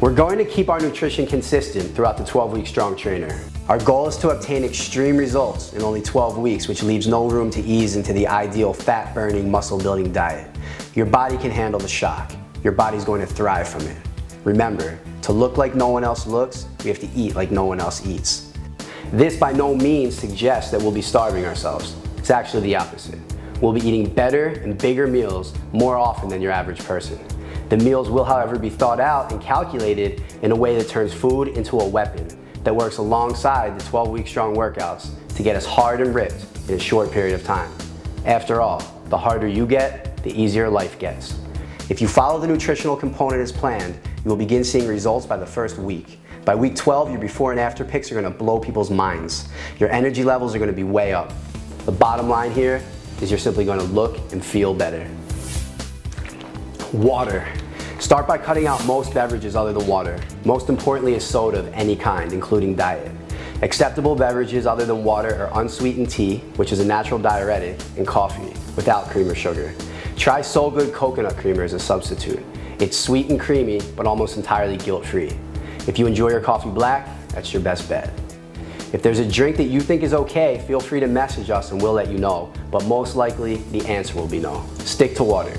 We're going to keep our nutrition consistent throughout the 12-week Strong Trainer. Our goal is to obtain extreme results in only 12 weeks, which leaves no room to ease into the ideal fat-burning, muscle-building diet. Your body can handle the shock. Your body's going to thrive from it. Remember, to look like no one else looks, we have to eat like no one else eats. This by no means suggests that we'll be starving ourselves. It's actually the opposite. We'll be eating better and bigger meals more often than your average person. The meals will, however, be thought out and calculated in a way that turns food into a weapon that works alongside the 12-week Strong workouts to get us hard and ripped in a short period of time. After all, the harder you get, the easier life gets. If you follow the nutritional component as planned, you will begin seeing results by the first week. By week 12, your before and after pics are going to blow people's minds. Your energy levels are going to be way up. The bottom line here is you're simply going to look and feel better. Water. Start by cutting out most beverages other than water. Most importantly is soda of any kind, including diet. Acceptable beverages other than water are unsweetened tea, which is a natural diuretic, and coffee, without cream or sugar. Try So Good coconut creamer as a substitute. It's sweet and creamy, but almost entirely guilt-free. If you enjoy your coffee black, that's your best bet. If there's a drink that you think is okay, feel free to message us and we'll let you know, but most likely the answer will be no. Stick to water.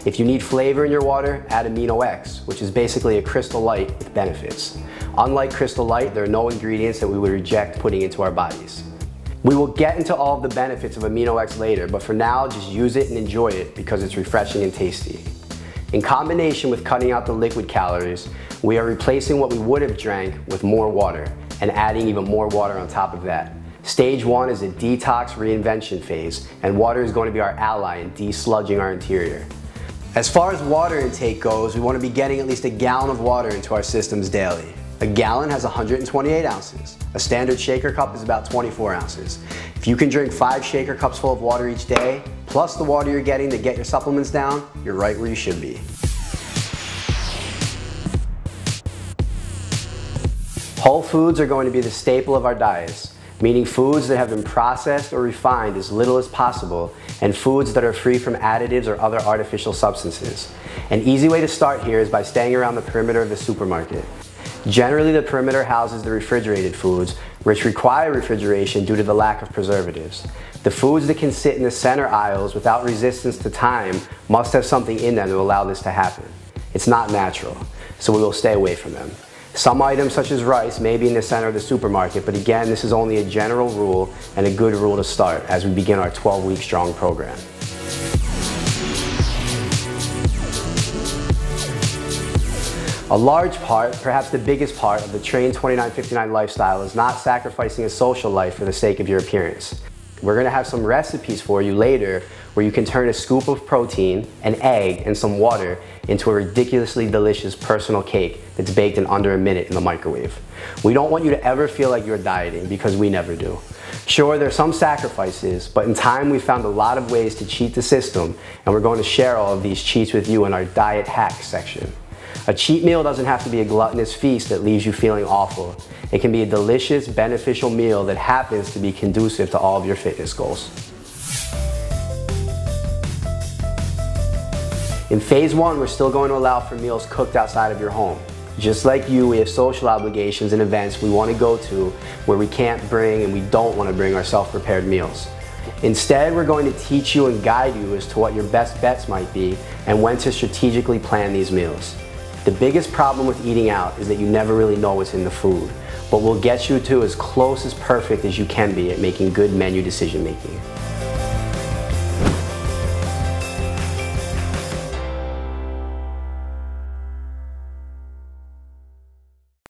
If you need flavor in your water, add Amino X, which is basically a Crystal Light with benefits. Unlike Crystal Light, there are no ingredients that we would reject putting into our bodies. We will get into all of the benefits of Amino X later, but for now, just use it and enjoy it because it's refreshing and tasty. In combination with cutting out the liquid calories, we are replacing what we would have drank with more water and adding even more water on top of that. Stage 1 is a detox reinvention phase, and water is going to be our ally in de-sludging our interior. As far as water intake goes, we want to be getting at least a gallon of water into our systems daily. A gallon has 128 ounces. A standard shaker cup is about 24 ounces. If you can drink 5 shaker cups full of water each day, plus the water you're getting to get your supplements down, you're right where you should be. Whole foods are going to be the staple of our diets, meaning foods that have been processed or refined as little as possible, and foods that are free from additives or other artificial substances. An easy way to start here is by staying around the perimeter of the supermarket. Generally, the perimeter houses the refrigerated foods, which require refrigeration due to the lack of preservatives. The foods that can sit in the center aisles without resistance to time must have something in them to allow this to happen. It's not natural, so we will stay away from them. Some items such as rice may be in the center of the supermarket, but again, this is only a general rule and a good rule to start as we begin our 12-week Strong program. A large part, perhaps the biggest part of the Train 2959 lifestyle is not sacrificing a social life for the sake of your appearance. We're going to have some recipes for you later where you can turn a scoop of protein, an egg, and some water into a ridiculously delicious personal cake that's baked in under a minute in the microwave. We don't want you to ever feel like you're dieting because we never do. Sure, there's some sacrifices, but in time we found a lot of ways to cheat the system, and we're going to share all of these cheats with you in our diet hacks section. A cheat meal doesn't have to be a gluttonous feast that leaves you feeling awful. It can be a delicious, beneficial meal that happens to be conducive to all of your fitness goals. In phase 1, we're still going to allow for meals cooked outside of your home. Just like you, we have social obligations and events we want to go to where we can't bring and we don't want to bring our self-prepared meals. Instead, we're going to teach you and guide you as to what your best bets might be and when to strategically plan these meals. The biggest problem with eating out is that you never really know what's in the food, but we'll get you to as close as perfect as you can be at making good menu decision making.